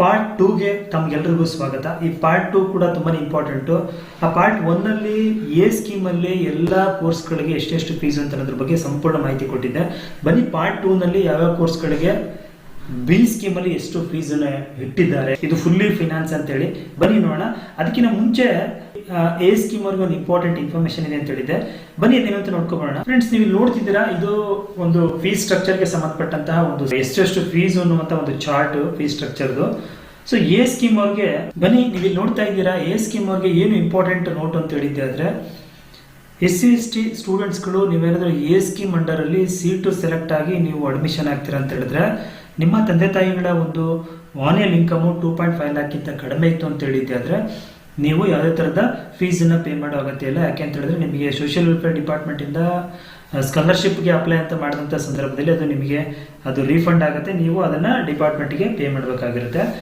Part 2ಗೆ ತಮ್ಗೆಲ್ರಿಗೂ ಸ್ವಾಗತ. ಈ part 2 ಕೂಡ ತುಂಬಾ ಇಂಪಾರ್ಟೆಂಟು. ಆ ಪಾರ್ಟ್ 1ನಲ್ಲಿ ಎ ಸ್ಕೀಮಲ್ಲಿ ಎಲ್ಲ ಕೋರ್ಸ್ಗಳಿಗೆ ಎಷ್ಟೆಷ್ಟು ಫೀಸ್ ಅಂತ ಅನ್ನೋದ್ರ ಬಗ್ಗೆ ಸಂಪೂರ್ಣ ಮಾಹಿತಿ ಕೊಟ್ಟಿದ್ದೆ. ಬನ್ನಿ ಪಾರ್ಟ್ 2ನಲ್ಲಿ ಯಾವ್ಯಾವ ಕೋರ್ಸ್ಗಳಿಗೆ ಬಿ ಸ್ಕೀಮಲ್ಲಿ ಎಷ್ಟು ಫೀಸನ್ನು ಇಟ್ಟಿದ್ದಾರೆ, ಇದು ಫುಲ್ಲಿ ಫಿನಾನ್ಸ್ ಅಂತೇಳಿ ಬನ್ನಿ ನೋಡೋಣ. ಅದಕ್ಕಿಂತ ಮುಂಚೆ ಎ ಸ್ಕೀಮ್ ಅವ್ರಿಗೆ ಒಂದು ಇಂಪಾರ್ಟೆಂಟ್ ಇನ್ಫಾರ್ಮೇಶನ್ ಇದೆ ಅಂತ ಹೇಳಿದೆ. ಬನ್ನಿ ಅದೇನು ಅಂತ ನೋಡ್ಕೊಬೋಣ. ಫ್ರೆಂಡ್ಸ್, ನೀವು ನೋಡ್ತಿದ್ದೀರಾ, ಇದು ಒಂದು ಫೀಸ್ ಸ್ಟ್ರಕ್ಚರ್ಗೆ ಸಂಬಂಧಪಟ್ಟಂತಹ ಒಂದು ಎಷ್ಟೆಷ್ಟು ಫೀಸ್ ಅನ್ನುವಂತ ಒಂದು ಚಾರ್ಟ್ ಫೀಸ್ ಸ್ಟ್ರಕ್ಚರ್ದು. ಸೊ ಎ ಸ್ಕೀಮ್ ಅವ್ರಿಗೆ ಬನ್ನಿ, ನೀವು ಇಲ್ಲಿ ನೋಡ್ತಾ ಇದ್ದೀರಾ, ಎ ಸ್ಕೀಮ್ ಅವ್ರಿಗೆ ಏನು ಇಂಪಾರ್ಟೆಂಟ್ ನೋಟ್ ಅಂತ ಹೇಳಿದ್ದೆ ಆದ್ರೆ SC/ST ಸ್ಟೂಡೆಂಟ್ಸ್ಗಳು ನೀವೇನಾದ್ರೂ ಎ ಸ್ಕೀಮ್ ಅಂಡರ್ ಅಲ್ಲಿ ಸೀಟು ಸೆಲೆಕ್ಟ್ ಆಗಿ ನೀವು ಅಡ್ಮಿಷನ್ ಆಗ್ತೀರಾ ಅಂತ ಹೇಳಿದ್ರೆ ನಿಮ್ಮ ತಂದೆ ತಾಯಿಗಳ ಒಂದು ಆನ್ಯಲ್ ಇನ್ಕಮು 2.5 ಲ್ಯಾಕ್ಕಿಂತ ಕಡಿಮೆ ಇತ್ತು ಅಂತ ಹೇಳಿದ್ದೆ ಆದ್ರೆ ನೀವು ಯಾವುದೇ ಥರದ ಫೀಸನ್ನು ಪೇ ಮಾಡೋ ಅಗತ್ಯ ಇಲ್ಲ. ಯಾಕೆ ಅಂತ ಹೇಳಿದ್ರೆ ನಿಮಗೆ ಸೋಷಿಯಲ್ ವೆಲ್ಫೇರ್ ಡಿಪಾರ್ಟ್ಮೆಂಟಿಂದ ಸ್ಕಾಲರ್ಶಿಪ್ಗೆ ಅಪ್ಲೈ ಅಂತ ಮಾಡಿದಂಥ ಸಂದರ್ಭದಲ್ಲಿ ಅದು ನಿಮಗೆ ಅದು ರೀಫಂಡ್ ಆಗುತ್ತೆ, ನೀವು ಅದನ್ನು ಡಿಪಾರ್ಟ್ಮೆಂಟ್ಗೆ ಪೇ ಮಾಡಬೇಕಾಗಿರುತ್ತೆ.